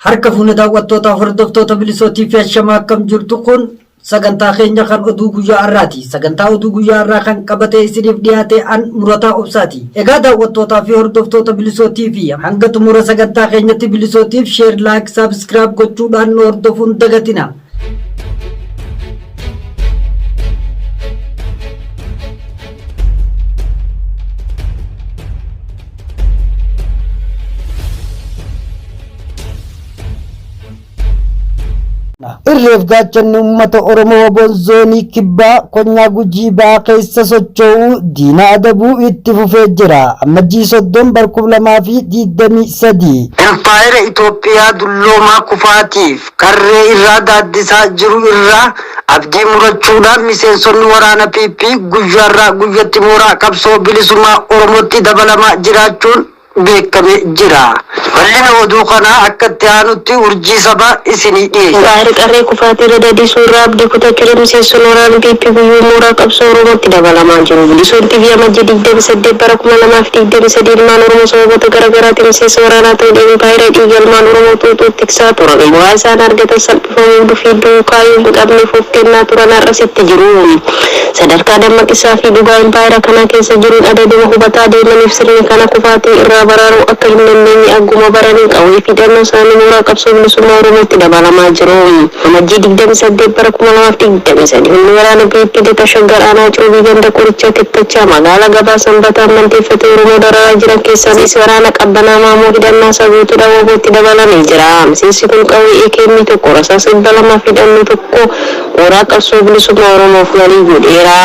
Harka fuuna daawwattoota hordoftoota bilisootii fi ashamaa akkam jirtu kun sagantaa keenya kan oduu guyyaa har'aati. Sagantaa oduu guyyaa har'aa kan qabatee isiniif dhiyaate an Murataa Obsaati. Egaa daawwattootaa fi hordoftoota bilisootii fi hanga xumura sagantaa keenyatti bilisootiif sheer, laayik, saabskiraayib gochuudhaan nu hordofuun dagatina. Irreef gaachanni uummata Oromoo Bonzoonii Kibbaa Konyaa Gujii Ba'aa keessa socho'uu diina adabuu itti fufee jira. Ammajjii 30/2023 Empaayeera Itoophiyaa dulloomaa kufaatiif karree irraa daaddisaa jiru irraa abdii murachuudhaan miseensonni waraana PP guyyaarraa guyyatti mooraa qabsoo bilisummaa Oromootti dabalamaa jiraachuun beekame jira. Bal'ina oduu kanaa akka itti aanutti urjii sabaa isinii dhiyeessa. Gaarii qarree kufaatii dadhabbii suuraa abdii kutachuudhaan miseensonni waraana PP guyyuu mooraa qabsoo Oromootti dabalamaa jiru. Bilisuun TV Ammajjii 28/2023 ilmaan Oromoo sababoota garaagaraatiin miseensa waraanaa ta'uun empaayeera dhiiga ilmaan Oromoo xuuxuu tiksaa turan. Bu'aa isaan argatan salphifamuu dhufii duukaayuu hin qabneef of kennaa turan har'asitti jiru. Sadarkaa dammaqisaa fi dhugaa empaayeera kana keessa jiruun adaduma hubataa deemaniif sirni kana kufaatii irraa baraaruu akka hin dandeenye akkuma baranii qawwee fi hidhannoo isaanii mooraa qabsoo bilisummaa Oromootti dabalamaa jiru. Ammajjii 28/2023 humni waraana PP Tashaggar Aanaa Coobii ganda qorichaa Kittachaa magaalaa Gabaa Sanbataa amanteeffatee Oromoo dararaa jiran keessaanis waraana qabbanaa Maamoo hidhannaa isaa guutuudhaan Obootti dabalamee jira. Miseensi kun qawwee AKM tokko rasaasa 200 fi hidhannoo tokko mooraa qabsoo bilisummaa Oromoof walii godheera.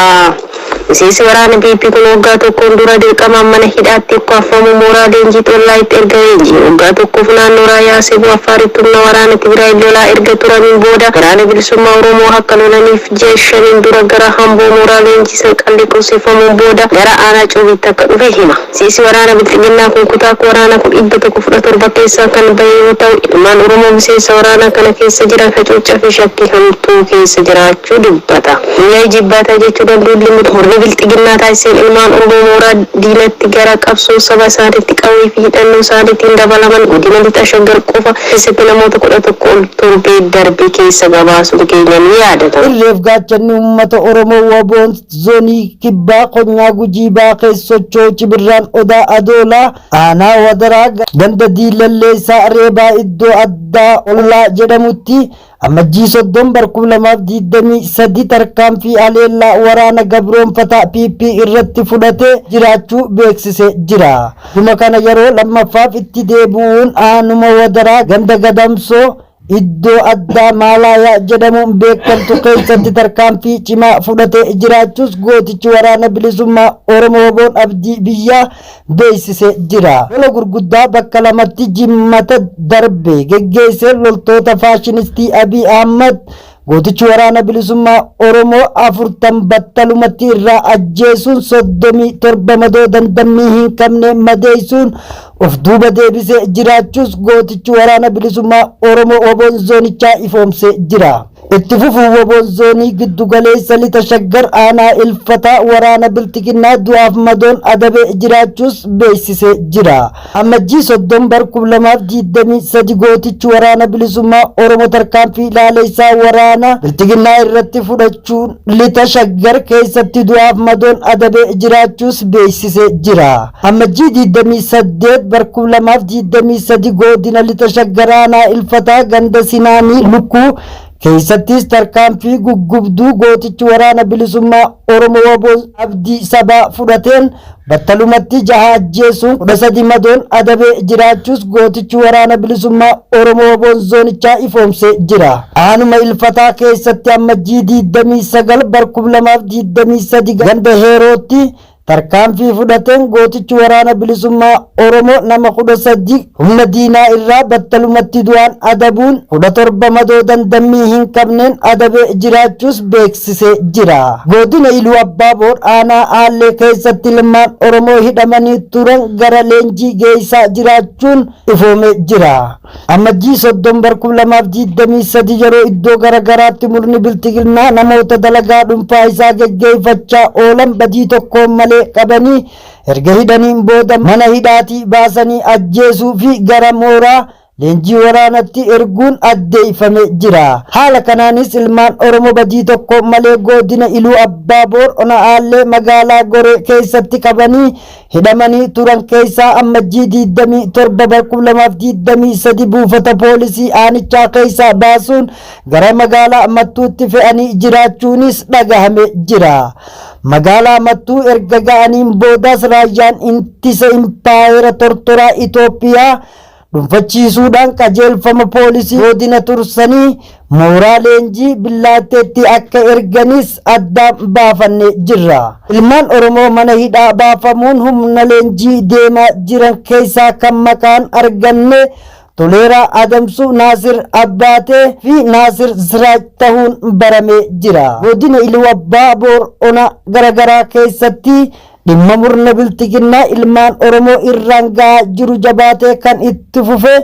Miseensi waraana PP kun waggaa tokkoon dura dirqamaan mana hidhaatti ukkaamfamu mooraa leenjii Xollaayitti erga leenjii waggaa tokkoof naannoo raayyaa Sebuu Affaaritti humna waraana Tigraay lolaa erga turaniin booda waraana bilisummaa Oromoo akka lolaniif jeeshaniin dura gara Hamboo mooraa leenjii Sanqallee qubsiifamuun booda gara Aanaa Coobiitti akka dhufe hima. Miseensi waraana Bilxiginnaa kun kutaa waraana 117 keessaa kan bahe yoo ta'u ilmaan Oromoo miseensa waraanaa kana keessa jiran hacuuccaa fi shakkii hamtuu keessa jiraachuu dubbata. Guyyaa jibbaataa jechuudhaan duulli murni Bilxiginnaa taasiseen ilmaan Oromoo mooraa diinatti gara qabsoo saba isaaniitti qawwee fi hidhannoo isaaniitiin dabalaman godina lixa Shaggar qofa keessatti namoota 11 ol torbee darbe keessa gabaasuun keenya ni yaadatama. Irreef gaachanni uummata Oromoo waboon zoonii Kibbaa Konyaa Gujii Ba'aa keessa socho'uu Cibirraan Odaa Adoolaa Aanaa Wadaraa ganda Diilalleessaa Reebaa iddoo addaa Ollaa jedhamutti Ammajjii 30/2023 tarkaanfii haleellaa waraana gabroonfataa PP irratti fudhatee jiraachuu beeksisee jira. Dhuma kana yeroo lammaffaaf itti deebi'uun aanuma Wadaraa ganda Gadamsoo iddoo addaa Maalaayaa jedhamuun beekamtu keessatti tarkaanfii cimaa fudhatee jiraachuus gootichi waraana bilisummaa Oromoo Waboon Abdii biyyaa beeksisee jira. Lola gurguddaa bakka lamatti jimmata darbe geggeessee loltoota faashinistii Abiy Ahmad gootichi waraana bilisummaa Oromoo 40 battalumatti irraa ajjeesuun 37 madoo dandammii hin qabne madeessuun of duuba deebisee jiraachuus gootichi waraana bilisummaa Oromoo Waboon zoonichaa ifoomsee jira. Itti fufuun waboon zoonii giddu galeessa lixa Shaggar Aanaa Ilfataa waraana Bilxiginnaa du'aaf madoon adabee jiraachuus beeksisee jira. Ammajjii 30/2023 gootichi waraana bilisummaa Oromoo tarkaanfii laalessaa waraana Bilxiginnaa irratti fudhachuun lixa Shaggar keessatti du'aaf madoon adabee jiraachuus beeksisee jira. Ammajjii 28/2023 godina lixa Shaggar Aanaa Ilfataa ganda Sinaanii Lukkuu keessattis tarkaanfii guggubduu gootichi waraana bilisummaa Oromoo Waboon Abdii sabaa fudhateen battalumatti 6 ajjeesuun 13 madoon adabee jiraachuus gootichi waraana bilisummaa Oromoo Waboon zoonichaa ifoomsee jira. Aanuma Ilfataa keessatti ammajjii 29/2023 ganda Heerootti tarkaanfii fudhateen gootichi waraana bilisummaa Oromoo nama 13 humna diinaa irraa battalumatti du'aan adabuun 17 madoo dandammii hin qabneen adabee jiraachuus beeksisee jira. Godina Iluu Abbaaboor Aanaa Aallee keessatti ilmaan Oromoo hidhamanii turan gara leenjii geessaa jiraachuun ifoomee jira. Ammajjii 30/2023 yeroo iddoo garagaraatti murni Bilxiginnaa namoota dalagaa dhuunfaa isaa geggeeffachaa oolan badii tokkoon malee qabanii erga hidhaniin booda mana hidhaatii baasanii ajjeesuu fi gara mooraa leenjii waraanatti erguun addeeffamee jira. Haala kanaanis ilmaan Oromoo badii tokko malee godina Iluu Abbaaboor ona Aallee magaalaa Goree keessatti qabanii hidhamanii turan keessaa ammajjii 27/2023 buufata poolisii aanichaa keessaa baasuun gara magaalaa Mattuutti fe'anii jiraachuunis dhagahame jira. Magaalaa Mattuu erga ga'aniin boodas raayyaan ittisa impaayera tortoraa Itoophiyaa dhuunfachiisuudhaan qajeelfama poolisii godina tursanii mooraa leenjii Billaatteetti akka erganis addaan baafannee jirra. Ilmaan Oromoo mana hidhaa baafamuun humna leenjii deemaa jiran keessaa kan maqaan arganne Toleeraa Adamsuu, Naasir Abbaatee fi Naasir Siraaj ta'uun baramee jira. Godina Iluu Abbaaboor ona garagaraa keessatti dhimma murna biltiginnaa ilmaan Oromoo irraan gahaa jiru jabaatee kan itti fufe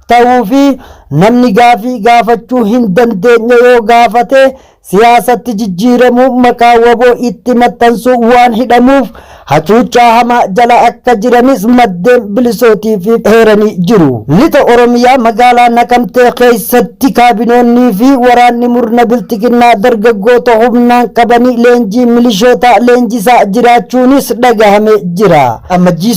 ta'uu fi namni gaafii gaafachuu hin dandeenye yoo gaafate siyaasatti jijjiiramuu maqaa waboo itti maxxansuu waan hidhamuuf hacuuccaa hamaa jala akka jiranis maddeen bilisootiif heeranii jiru. Lixa Oromiyaa magaalaa Naqamtee keessatti kaabinoonnii fi waraanni murna biltiginnaa dargaggoota humnaan qabanii leenjii milishoota leenjisaa jiraachuunis dhagahamee jira. Ammajjii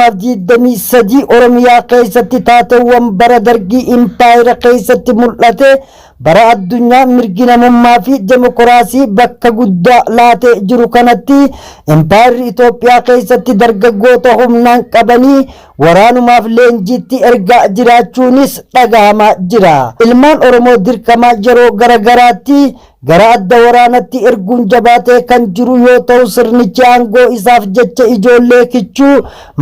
30/2023 Oromiyaa keessatti taateewwan bara dargii impaayera keessatti mul'ate bara addunyaa mirgi namummaa fi demokiraasii bakka guddaa laatee jiru kanatti impaayerri Itoophiyaa keessatti dargaggoota humnaan qabanii waraanumaaf leenjiitti ergaa jiraachuunis dhagahamaa jira. Ilmaan Oromoo dirqamaa yeroo garagaraatti gara adda waraanatti erguun jabaatee kan jiru yoo ta'u sirnichi aangoo isaaf jecha ijoollee kichuu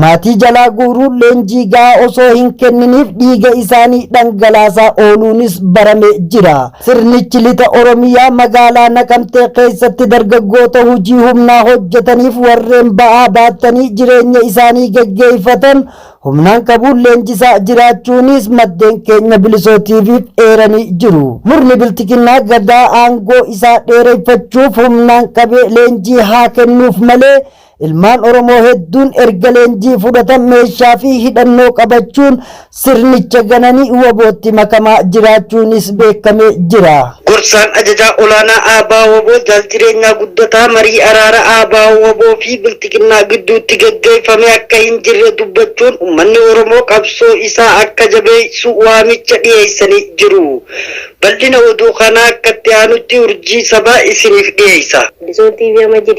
maatii jalaa guuruu leenjii gahaa osoo hin kenniniif dhiiga isaanii dhangalaasaa ooluunis baramee jira. Sirnichi lixa Oromiyaa magaalaa Naqamtee keessatti dargaggoota hojii humnaa hojjetaniif warreen ba'aa baatanii jireenya isaanii gaggeeffatan humnaan qabuun leenjisaa jiraachuunis maddeen keenya bilisootiif eeranii jiru. Murni biltiginnaa gadaa aangoo isaa dheereffachuuf humnaan qabee leenjii haa kennuuf malee ilmaan Oromoo hedduun erga leenjii fudhatan meeshaa fi hidhannoo qabachuun sirnicha gananii wabootti makamaa jiraachuunis beekamee jira. Gorsaan ajajaa olaanaa Aabaa Waboo jaaljireenya guddataa marii araara Aabaa Waboo fi biltiginnaa gidduutti gaggeeffame akka hin jirre dubbachuun uummanni Oromoo qabsoo isaa akka jabeessu waamicha dhiyeessanii jiru. Bal'ina oduu kanaa akkatti aanutti urjii sabaa isiniif dhiyeessa. Bisoon TV Amajjii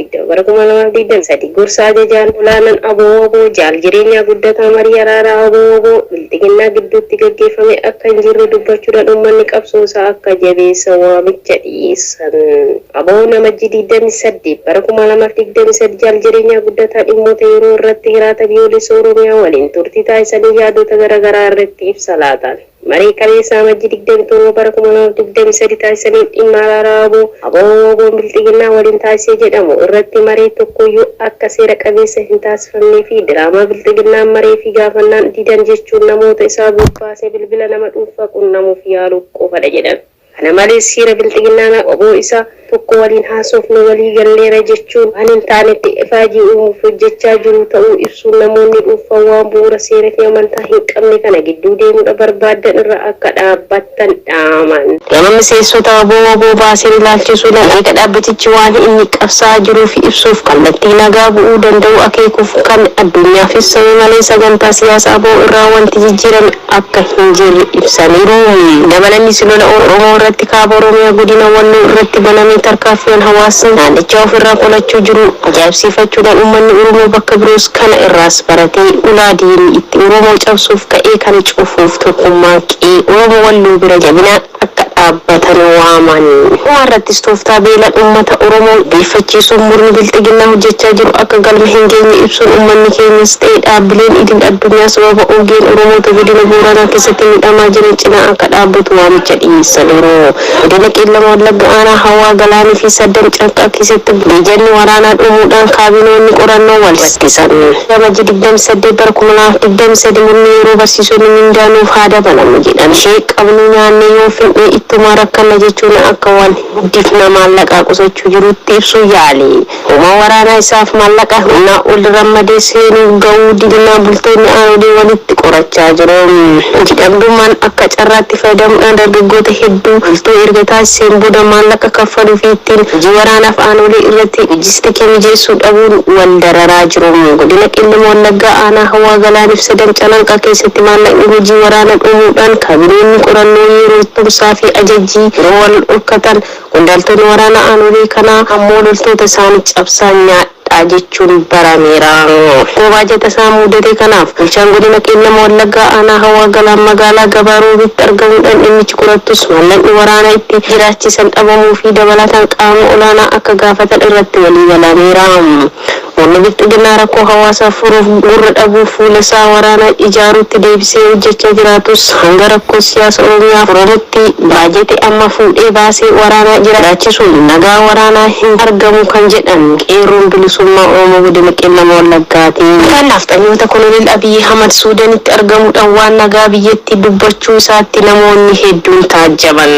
2023 gorsa ajajaan olaanaan Aboo Waboo jaaljireenya guddataa marii araaraa Aboo Waboo biltiginnaa gidduutti gaggeeffame akka hin jirre dubbachuudhaan uummanni qabsoo isaa akka jabeessa waamicha dhiyeessan. Aboon Amajjii 28 bara 2023 jaaljireenya guddataa dhimmoota yeroo irratti hiraata biyyoolessa Oromiyaa waliin turtii taasisanii yaadota garaagaraa irratti ibsa laatan. Marii qabeessa Amajjii 27 bara 2023 taasisanii dhimma araaraa Aboo Waboo biltiginnaa waliin taasisee jedhamu irratti maree tokkoyyuu akka seera qabeessa hin taasifamnee fi diraamaa biltiginnaan maree fi gaafannaan didan jechuun namoota isaa bobbaasee bilbila nama dhuunfaa qunnamuuf yaaluu qofadha jedhan. Kana malees seera biltiginnaan oboo isaa tokko waliin haasofne walii galleera jechuun waan hin taanetti ifaajii uumuuf hojjechaa jiru ta'uu ibsuun namoonni dhuunfaa waan bu'uura seeraa fi amantaa hin qabne kana gidduu deemuudha barbaadan irra akka dhaabbattan dhaaman. Gama miseensota Aboo Waboo baasee ilaalchisuudhaan eega dhaabbatichi waan inni qabsaa jiruuf ibsuuf kallattii nagaa bu'uu danda'u akeekuuf kan addunyaafis sababa malee sagantaa siyaasaa Aboo irraa wanti jijjiirame akka hin jirre ibsaniiru. Dabalanis lola Oromoo irratti kaaba Oromiyaa godina Walloo irratti baname tarkaanfiin hawaasni naannicha ofirraa qolachuu jiru ajaa'ibsiifachuudhaan uummanni Oromoo bakka biroos kana irraas baratee ulaa diinii itti Oromoo cabsuuf ka'ee kana cufuuf tokkummaa qe'ee Oromoo Walloo bira jabinaan akka dhaabbatan waaman. Waan irrattis tooftaa beela uummata Oromoo beeffachiisuun murni biltiginnaa hojjechaa jiru akka galma hin geenye ibsuun uummanni keenyas ta'ee dhaabbileen idil addunyaa sababa oogeen Oromoota godina Booranaa keessatti miidhamaa jiran cinaa akka dhaabbatu waamicha dhiyeessaniiru. Godina Qeellam Wallagga aanaa Hawaa Galaanii fi Saddam Cankkaa keessatti leenjii waraanaa dhumuudhaan kaabinoonni qorannoo wal rakkisan. Amajjii 28 bara 2023 murni yeroo barsiisonni mindaanuuf haa dabalamu jedhan ishee qabnu nyaanne yoo fedhe mootummaa rakkana jechuun akka waan guddifna maallaqaa qusachuu jirutti ibsuu yaale. Humna waraanaa isaaf maallaqa humnaa ol rammadee seenuu ga'uu didinaa bultoonni aanolee walitti qorachaa jiru. Hidhamdummaan akka carraatti fayyadamuudhaan dargaggoota hedduu bultoo erga taasiseen booda maallaqa kaffaluu fi ittiin hojii waraanaaf aanolee irratti loojistikii mijeessuu dhabuun wal dararaa jiru. Godina Qellem Wallaggaa aanaa Hawaa Galaaniif sadan calanqaa keessatti maallaqni hojii waraanaa dhumuudhaan kaabinoonni qorannoo yeroo tumsaa fi ajajjii yeroo wal dhorkatan qondaaltonni waraanaa aanolee kanaa ammoo loltoota isaanii cabsaa nyaadhaa jechuun barameera. Baajata isaa mudate kanaaf bulchaan godina Qellem Wallaggaa aanaa Hawaa Galaan magaalaa Gabaa Roobitti argamuudhaan dhimmichi qorattus maallaqni waraanaa itti jiraachisan dhabamuu fi dabalataan qaama olaanaa akka gaafatan irratti walii galameera. Wanni bilxiginaa rakkoo hawaasaa furuuf gurra dhabuu fuula isaa waraanaa ijaaruutti deebisee hojjechaa jiraatus hanga rakkoo siyaasa Oromiyaa furamutti baajete amma fuudhee baasee waraanaa jiraachisuun nagaa waraanaa hin argamu kan jedhan qeerroon bilisummaa Oromoo godina Qellem Wallaggaati. Kanaaf xanyoota Koloneel Abiyyi Ahmad Suudaanitti argamuudhaan waan nagaa biyyatti dubbachuu isaatti namoonni hedduun taajjaban.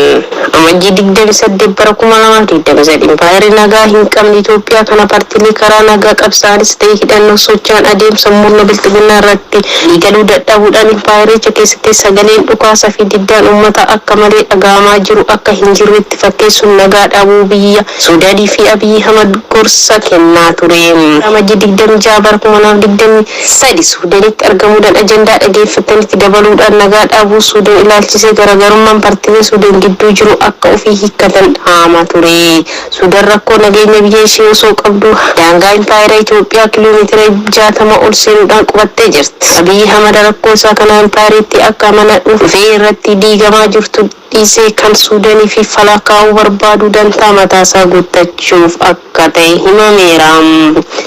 Amajjii 28 bara 2023 impaayerri nagaa hin qabne Itoophiyaa kana partiilee karaa nagaa qabsaanis ta'e hidhannoo socho'an adeemsa murna bilxiginaa irratti galuu dadhabuudhaan impaayericha keessatti sagaleen dhukaasaa fi diddaan uummata akka malee dhaga'amaa jiru akka hin jirretti fakkeessuun nagaa dhabuu biyya Suudaanii fi Abiyyi Ahmad gorsa kennaa ture. Amajjii 26 bara 2023 Suudaanitti argamuudhaan ajandaa dhageeffatanitti dabaluudhaan nagaa dhabuu Suudaan ilaalchisee garaagarummaan partiilee Suudaan gidduu jiru akka ofii hiikkatan dhaamaa ture. Suudaan rakkoo nageenya biyya ishee osoo qabdu daangaa impaayera Itoophiyaa kiiloomeetira 60 ol seenuudhaan qubattee jirti. Abiyyi Ahmad rakkoo isaa kana impaayeritti akka amanadhu dhufee irratti diigamaa jirtu dhiisee kan Suudaanii fi falakaa'uu barbaadu dantaa mataasaa guuttachuuf akka ta'e himameera.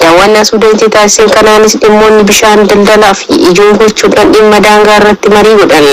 Daawwannaa Suudaanitti taasiseen kanaanis dhimmoonni bishaan daldalaa fi ijoo gochuudhaan dhimma daangaa irratti marii godhan.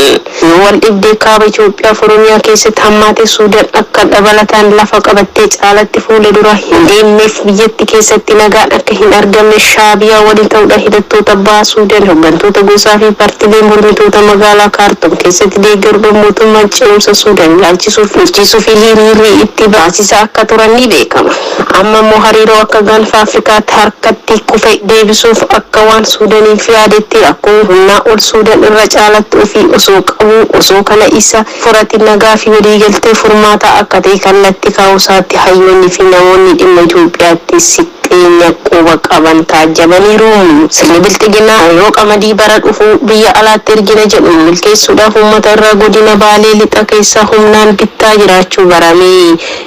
Yoo wal dhibdee kaaba Itoophiyaa fi Oromiyaa keessatti hammaate Suudaan akka dabalataan lafa qabattee caalatti fuula dura hin deemneef biyyatti keessatti nagaan akka hin argamne Shaabiyaa waliin ta'uudhaan hidhattoota bahaa Suudaan hooggantoota gosaa fi partiilee mormitoota magaalaa Kaartum keessatti deeggaruudhaan mootummaan ce'umsa Suudaan ilaalchisuuf bulchiisuu fi hiriirri itti baasisaa akka turan ni beekama. Amma immoo hariiroo akka gaanfa Afrikaatti harkatti kufe deebisuuf akka waan Suudaaniif yaadetti akkuma humnaa ol Suudaan irra caalatti ofii osoo qabu osoo kana isa furati nagaa fi waliigaltee furmaataa akka ta'e kallattii kaa'uusaatti hayyoonni fi namoonni dhimma Itoophiyaatti siqeenya quba qaban taajjabaniiru. Sirni bilxiginaa yoo qamadii bara dhufu biyya alaatti ergina jedhu milkeessuudhaaf uummata irraa godina Baalee lixa keessa humnaan bittaa jiraachuu barame.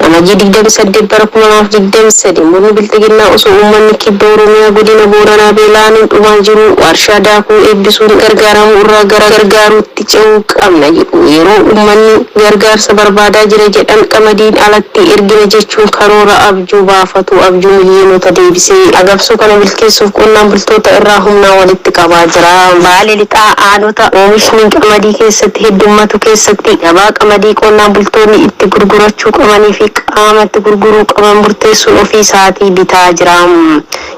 Amajjii 28 bara 2023 murni bilxiginaa osoo uummanni kibba Oromiyaa godina Booranaa beelaanin dhumaa jiru warshaa daakuu eebbisuun gargaaramuu irraa gara gargaaruutti ce'uu qabna jedhu yeroo uummanni gargaarsa barbaadaa jira jedhan qamadiin alatti ergina jechuun karoora abjuu baafatu abjuu miliyyoonota deebisee agabsuu kana milkeessuuf qonnaan bultoota irraa humnaa walitti qabaa jira. Baalee lixaa aanota oomishni qamadii keessatti heddummatu keessatti gabaa qamadii qonnaan bultoonni itti gurgurachuu qabanii fi qaamatti gurguruu qaban murteessuun ofii isaatii bitaa jira.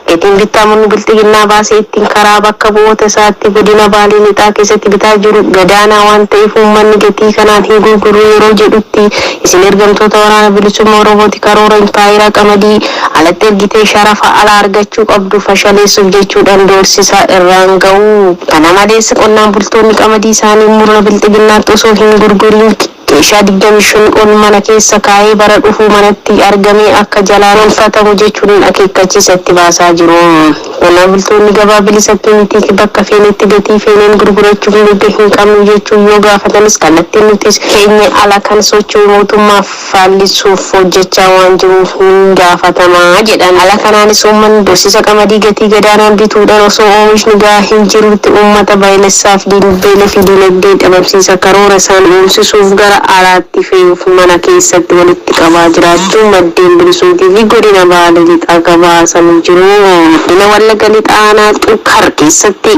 Gatiin bittaa murni bilxiginaa baasee ittiin karaa bakka bu'oota isaatti godina Baalee lixaa keessatti bitaa jiru gadaanaa waan ta'eef uummanni gatii kanaan hin gurguru yeroo jedhutti isin ergamtoota waraana bilisummaa Oromooti karoora impaayeraa qamadii alatti ergitee sharafa alaa argachuu qabdu fashaleessuuf jechuudhaan doorsisaa irraan ga'u. Kana malees qonnaan bultoonni qamadii isaanii murna bilxiginaatti osoo hin gurguriin keeshaa 25 ol mana keessa kaa'ee bara dhufu manatti argamee akka jalaan oolfatamu jechuun akeekkachiisatti baasaa jiru. Qonnaan bultoonni gabaa bilisatti miti bakka feenetti gatii feeneen gurgurachuuf mirga hin qabnu jechuun yoo gaafatanis kallattiin nutis keenya ala kan socho'u mootummaa faallisuuf hojjechaa waan jiruuf ni gaafatamaa jedhan. Ala kanaanis uummanni dorsisa qamadii gatii gadaanaan bituudhaan osoo oomishni gahaa hin jirutti uummata baay'ilessaaf beela fi dinagdee dhabamsiisa karoora isaan oomsisuuf gara alaatti fe'uuf mana keessatti walitti qabaa jiraachuun maddeen bilisummaa fi godina Baalee lixaa gabaasan jiru. Godina Wallagga lixaa aanaa Xukkar keessatti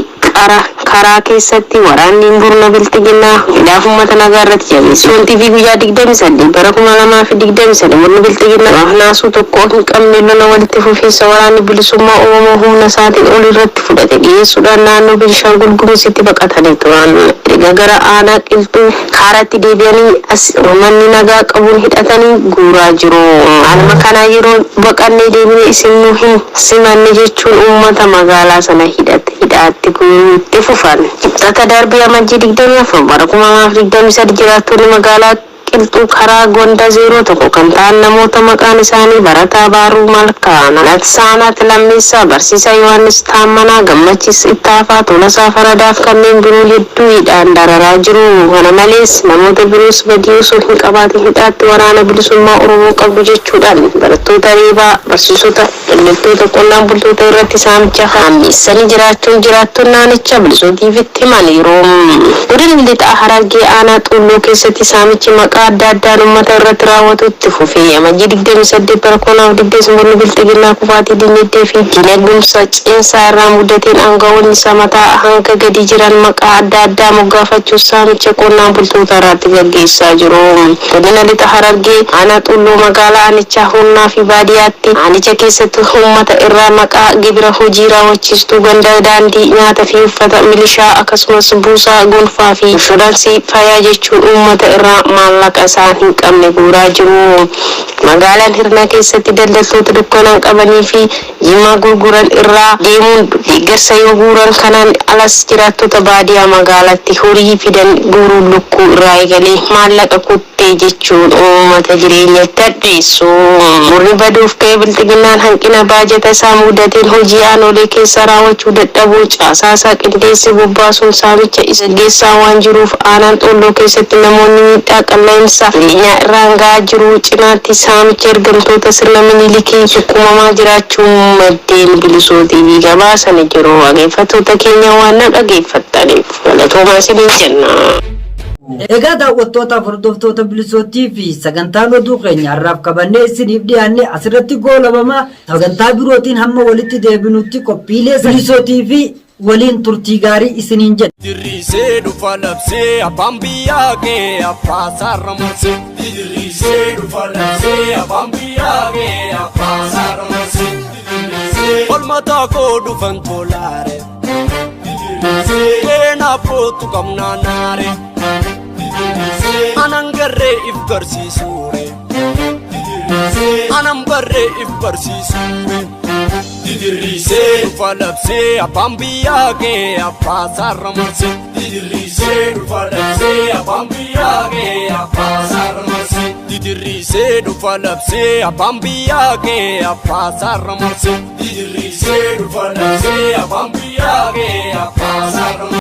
karaa keessatti waraanni murna bilxiginnaa hidhaaf uummata nagaa irratti jabeesse. Wanti fi guyyaa 28 bara 2023 murni bilxiginnaa naasuu tokko hin qabne lola walitti fufiinsa waraanni bilisummaa Oromoo humna isaatiin ol irratti fudhate dhiyeessuudhaan naannoo Beenishaangul Gumuzitti baqatanii turan. Erga gara aanaa qilxuu kaaratti deebi'anii as uummanni nagaa qabuun hidhatanii guuraa jiru. Haaluma kanaa yeroo baqannee deebine isin nu hin simanne jechuun uummata magaalaa sana hidhaatti guuruutti fufan. Kibxata darbii amajjii 24 bara 2023 jiraattonni magaalaa qilxuu karaa Gonda 01 kan ta'an namoota maqaan isaanii Barataa Baaruu Malkaa, Natsaanat Lammeessaa, Barsiisaa Yohaannis Taammanaa, Gammachiis Ittaafaa, Tolasaa Faradaaf kanneen biroo hedduu hidhaan dararaa jiru. Kana malees namoota biroos badii osoo hin qabaatin hidhaatti waraana bilisummaa Oromoo qabdu jechuudhaan barattoota reebaa, barsiisota, daldaltoota qonnaan bultoota irratti saamicha hammeessanii jiraachuun jiraattonni naannicha bilisootiifitti himaniiru. Godina Lixaa Harargee aanaa Xulloo keessatti saamichi maqaa adda addaan uummata irratti raawwatutti fufee amajjii 28 bara 2020 murni bilxiginnaa kufaatii dinagdee fi dinagumsa ceensaa irraa mudateen aangawoonni samataa hanga gadi jiran maqaa adda addaa moggaafachuun saamicha qonnaan bultoota irratti gaggeessaa jiru. Godina Lixa Harargee aanaa Xulloo magaalaa aanichaa Hunnaa fi baadiyyaatti aanicha keessatti uummata irraa maqaa gibira hojii raawwachiistuu ganda daandii nyaata fi uffata milishaa akkasumas buusaa gonfaa fi inshuraansii fayyaa jechuun uummata irraa maallaqa isaan hin qabne guuraa jiru. Magaalaan Hirna keessatti daldaltoota dukkanaan qabanii fi jimaa gurguran irraa deemuun deeggarsa yoo guuran kanaan alas jiraattota baadiyyaa magaalaatti horii fidan guuruun lukkuu irraa eegalee maallaqa kuttee jechuun uummata jireenyatti addeessu. Murni baduuf ka'ee bilxiginnaan hanqina baajata isaa mudateen hojii aanolee keessa raawwachuu dadhabuu caasaasaa qindeessee bobbaasuun saamicha isa geessaa waan jiruuf aanaan Xulloo keessatti namoonni miidhaa qilleensa jireenyaa irraan gahaa jiru cinaatti saamicha ergamtoota sirna minilikii sukkumamaa jiraachuun maddeen bilisootii gabaasanii jiru. Dhaggeeffattoota keenya waan na dhaggeeffattaniif galatoomaa isiniin jenna. Egaa daawwattoota hordoftoota bilisootii fi sagantaan oduu keenya har'aaf qabannee isiniif dhiyaanne asirratti goolabamaa sagantaa birootiin hamma walitti deebinutti qophiilee bilisootii fi waliin turtii gaarii isiniin jedha. Dirrisee dhufa labsee abbaan biyyaa kee abbaa sarara marsee. Dirrisee dhufa labsee abbaan biyyaa kee abbaa sarara marsee. Olmataa koo dhufan tolaare. Keenaaf kootu qabnaa naare. Anan garree if garsiisuure. Anan barree if barsiisuure. Dirrisee dhufa labsee abbaan biyyaa kee abbaa sarara marsee. Dirrisee dhufa labsee abbaan biyyaa kee abbaa sarara marsee. Dirrisee dhufa labsee abbaan biyyaa kee abbaa sarara marsee. Dirrisee dhufa labsee abbaan biyyaa kee abbaa sarara marsee.